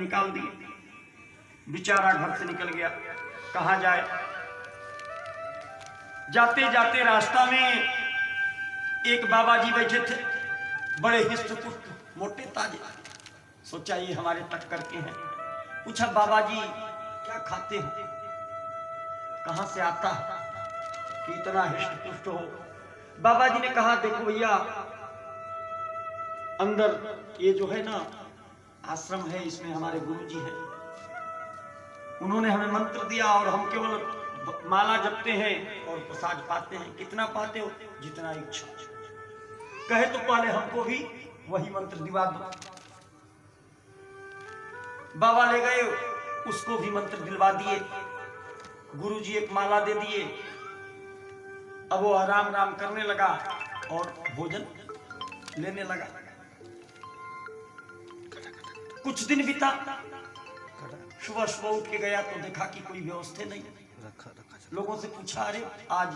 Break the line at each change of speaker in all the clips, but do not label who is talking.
निकाल दिए। बेचारा घर से निकल गया, कहाँ जाए। जाते जाते रास्ता में एक बाबा जी बैठे थे, बड़े हिष्ट-पुष्ट, मोटे ताजे। सोचा ये हमारे टक्कर के हैं। पूछा बाबा जी क्या खाते हो, कहां से आता है कि इतना हिष्ट-पुष्ट हो। बाबा जी ने कहा देखो भैया, अंदर ये जो है ना आश्रम है, इसमें हमारे गुरु जी हैं, उन्होंने हमें मंत्र दिया और हम केवल माला जपते हैं और प्रसाद पाते हैं। कितना पाते हो? जितना इच्छा। कहे तो पहले हमको भी वही मंत्र दिवा दो। बाबा ले गए, उसको भी मंत्र दिलवा दिए। गुरुजी एक माला दे दिए। अब वो आराम राम करने लगा और भोजन लेने लगा। कुछ दिन बीता, सुबह सुबह उठ के गया तो देखा कि कोई व्यवस्था नहीं। लोगों से पूछा अरे आज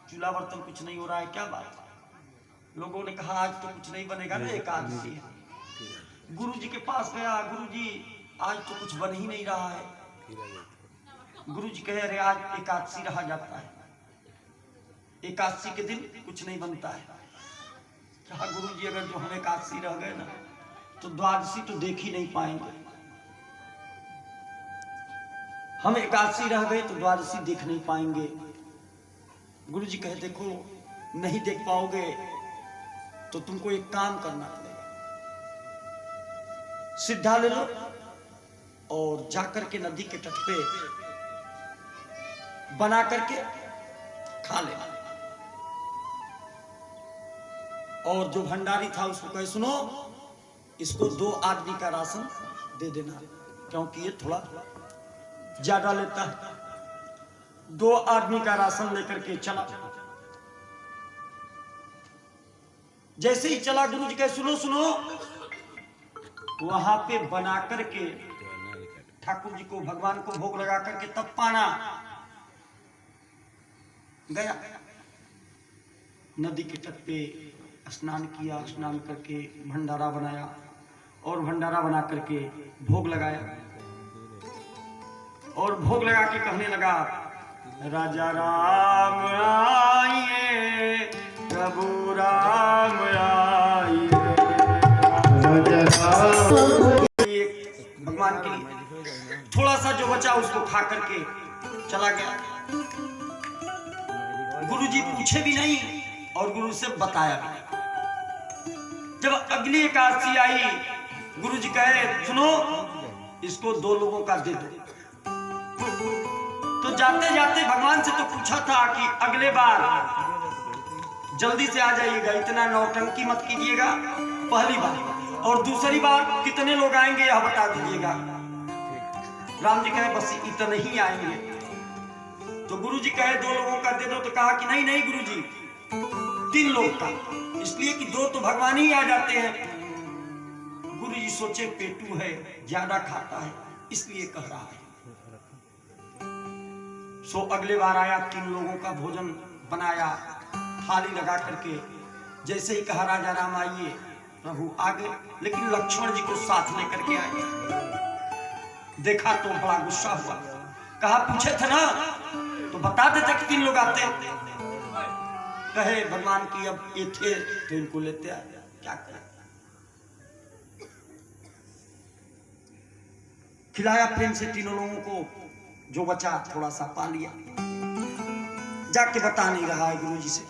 चूल्हा बर्तन कुछ नहीं हो रहा है, क्या बात? लोगों ने कहा आज तो कुछ नहीं बनेगा ना, एकादशी है। गुरु जी के पास गया, गुरु जी आज तो कुछ बन ही नहीं रहा है। गुरु जी कहे अरे आज एकादशी रहा जाता है, एकादशी के दिन कुछ नहीं बनता है। कहा गुरु जी अगर जो हम एकादशी रह गए ना तो द्वादशी तो देख ही नहीं पाएंगे। हम एकादशी रह गए तो द्वादशी देख नहीं पाएंगे। गुरु जी कहे देखो नहीं देख पाओगे तो तुमको एक काम करना पड़ेगा, सिद्धा ले लो और जाकर के नदी के तट पे बना करके खा लेना। और जो भंडारी था उसको कहे सुनो, इसको 2 आदमी का राशन दे देना, क्योंकि ये थोड़ा ज्यादा लेता है। 2 आदमी का राशन लेकर के चला। जैसे ही चला गुरु जी कहे सुनो सुनो, वहां पे बना करके ठाकुर जी को भगवान को भोग लगा करके तब पाना। गया नदी के तट पे स्नान किया, स्नान करके भंडारा बनाया और भंडारा बना करके भोग लगाया और भोग लगा के कहने लगा राजा राम आइए, प्रभु राम आइए। भगवान के लिए थोड़ा सा जो बचा उसको खा करके चला गया। गुरुजी पूछे भी नहीं और गुरु से बताया भी नहीं। जब अगली एकादशी आई, गुरुजी कहे सुनो, इसको 2 लोगों का दे दो। तो जाते जाते भगवान से तो पूछा था कि अगले बार जल्दी से आ जाइएगा, इतना नौटंकी मत कीजिएगा पहली बार, और दूसरी बार कितने लोग आएंगे यह बता दीजिएगा। राम जी कहे बस इतने ही आएंगे। तो गुरु जी कहे 2 लोगों का दे दो। तो कहा कि नहीं नहीं गुरु जी 3 लोग का, इसलिए कि 2 तो भगवान ही आ जाते हैं। गुरु जी सोचे पेटू है, ज्यादा खाता है, इसलिए कह रहा है। सो अगले बार आया, 3 लोगों का भोजन बनाया, थाली लगा करके। जैसे ही कहा राजा राम आइए, प्रभु आ गए, लेकिन लक्ष्मण जी को साथ लेकर के आए। देखा तो बड़ा गुस्सा हुआ। कहा पूछे थे ना तो बता देते कि 3 लोग आते। कहे भगवान की अब ये थे तो इनको लेते आए, क्या करें। खिलाया प्रेम से 3 लोगों को, जो बचा थोड़ा सा पा लिया। जाके बता नहीं रहा है गुरु जी से।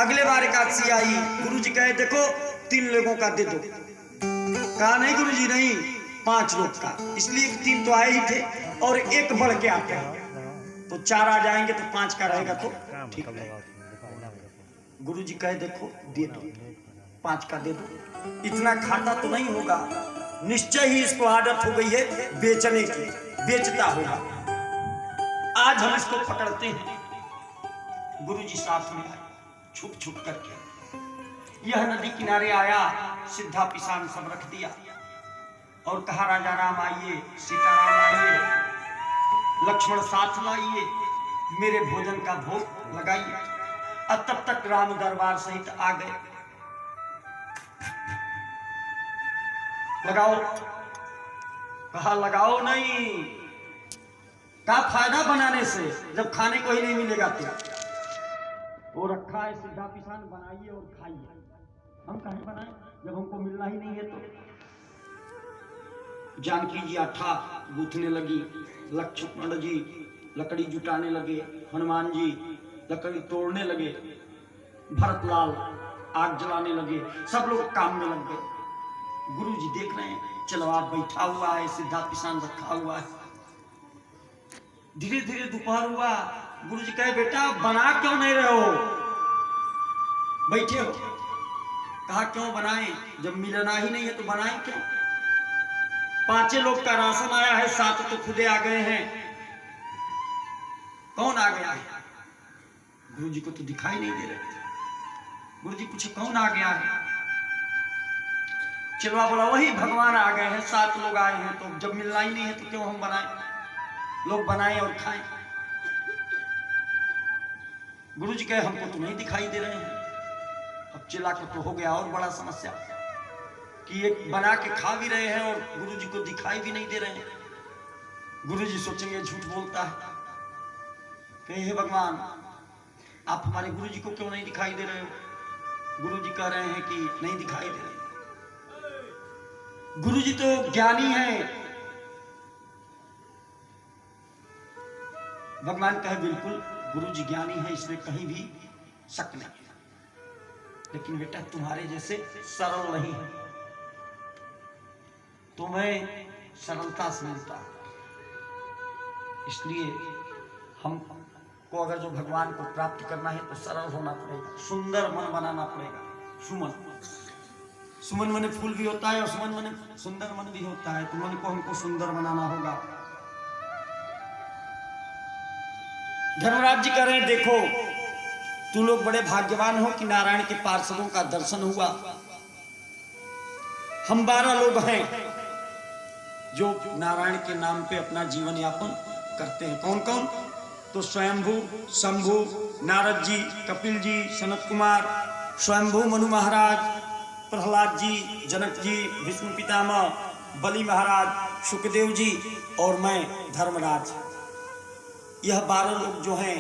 अगले बार एकादशी आई, गुरु जी कहे देखो 3 लोगों का दे दो। कहा नहीं गुरु जी नहीं, 5 लोग का, इसलिए 3 तो आए ही थे और 1 बढ़ के आते हैं, तो 4 आ जाएंगे तो 5 का रहेगा तो ठीक है। गुरु जी कहे देखो दे दो, 5 का दे दो। इतना खाता तो नहीं होगा, निश्चय ही इसको आदत हो गई है बेचने की, बेचता होगा। आज हम इसको पकड़ते हैं। गुरु जी साथ में आए, छुप छुप करके। यह नदी किनारे आया, सिद्धा पिसान सब रख दिया और कहा राजा राम आइए, सीताराम आइए, लक्ष्मण साथ लाइए, मेरे भोजन का भोग लगाइए। अब तब तक राम दरबार सहित आ गए। लगाओ कहा लगाओ नहीं, क्या फायदा बनाने से जब खाने को ही नहीं मिलेगा तो। वो रखा है सीधा पिसान, बनाइए और खाइए। हम कहीं बनाए जब हमको मिलना ही नहीं है तो। जानकी जी आठा गूंथने लगी, लक्ष्मण जी लकड़ी जुटाने लगे, हनुमान जी लकड़ी तोड़ने लगे, भरतलाल आग जलाने लगे, सब लोग काम में लग गए। गुरु जी देख रहे हैं, चलवा बैठा हुआ है, सीधा पिसान रखा हुआ है। धीरे धीरे दोपहर हुआ। गुरु जी कहे बेटा बना क्यों नहीं रहे हो, बैठे हो। कहा क्यों बनाएं, जब मिलना ही नहीं है तो बनाएं क्यों। 5 लोग का राशन आया है, 7 तो खुदे आ गए हैं। कौन आ गया है? गुरु जी को तो दिखाई नहीं दे रहे थे। गुरु जी पूछे कौन आ गया है? चिलवा बोला वही भगवान आ गए हैं, 7 लोग आए हैं। तो जब मिलना ही नहीं है तो क्यों हम बनाएं, लोग बनाएं और खाएं। गुरु जी कहे हमको तो नहीं दिखाई दे रहे हैं। अब चिल्ला के तो हो गया और बड़ा समस्या कि एक बना के खा भी रहे हैं और गुरु जी को दिखाई भी नहीं दे रहे हैं। गुरु जी सोचेंगे झूठ बोलता है, कहे हे भगवान आप हमारे गुरु जी को क्यों नहीं दिखाई दे रहे हो। गुरु जी कह रहे हैं कि नहीं दिखाई दे रहे। गुरु जी तो ज्ञानी है। भगवान कहे बिल्कुल गुरु जी ज्ञानी है, इसमें कहीं भी शक नहीं है, लेकिन बेटा तुम्हारे जैसे सरल नहीं है, तुम्हें सरलता से मिलता है। इसलिए हमको अगर जो भगवान को प्राप्त करना है तो सरल होना पड़ेगा, सुंदर मन बनाना पड़ेगा। सुमन सुमन मने फूल भी होता है और सुमन मने सुंदर मन भी होता है। तो मन को हमको सुंदर बनाना होगा। धर्मराज जी कह रहे हैं देखो तू लोग बड़े भाग्यवान हो कि नारायण के पार्षदों का दर्शन हुआ। हम 12 लोग हैं जो नारायण के नाम पे अपना जीवन यापन करते हैं। कौन कौन? तो स्वयंभू, शंभू, नारद जी, कपिल जी, सनत कुमार, स्वयंभू मनु महाराज, प्रहलाद जी, जनक जी, विष्णु पितामह, बलि महाराज, सुखदेव जी और मैं धर्मराज। यह 12 लोग जो हैं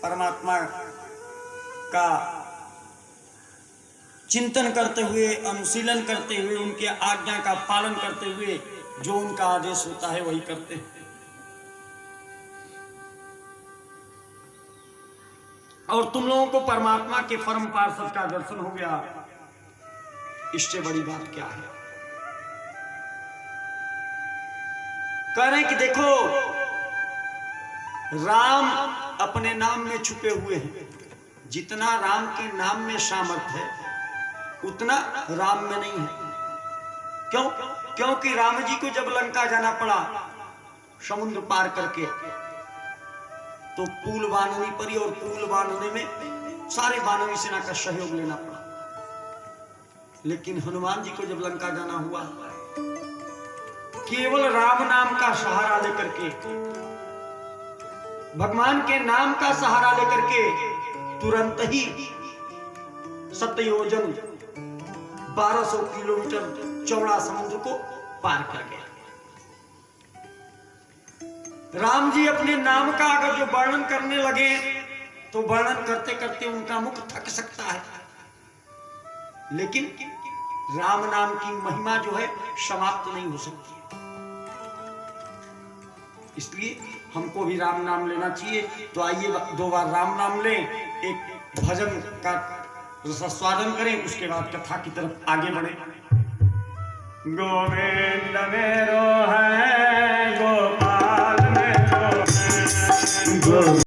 परमात्मा का चिंतन करते हुए, अनुशीलन करते हुए, उनके आज्ञा का पालन करते हुए जो उनका आदेश होता है वही करते हैं। और तुम लोगों को परमात्मा के परम पार्षद का दर्शन हो गया, इससे बड़ी बात क्या है। कह रहे हैं कि देखो राम अपने नाम में छुपे हुए हैं। जितना राम के नाम में सामर्थ्य है उतना राम में नहीं है। क्यों? क्योंकि राम जी को जब लंका जाना पड़ा समुद्र पार करके तो पुल बांधनी पड़ी और पुल बांधने में सारे बानवी सेना का सहयोग लेना पड़ा। लेकिन हनुमान जी को जब लंका जाना हुआ केवल राम नाम का सहारा लेकर के, भगवान के नाम का सहारा लेकर के तुरंत ही 7 योजन 1200 किलोमीटर चौड़ा समुद्र को पार कर गया। राम जी अपने नाम का अगर जो वर्णन करने लगे तो वर्णन करते करते उनका मुख थक सकता है, लेकिन राम नाम की महिमा जो है समाप्त नहीं हो सकती। इसलिए हमको भी राम नाम लेना चाहिए। तो आइए 2 बार राम नाम लें, एक भजन का रसास्वादन करें, उसके बाद कथा की तरफ आगे बढ़े। गोविंद मेरो है, गोपाल मेरो है।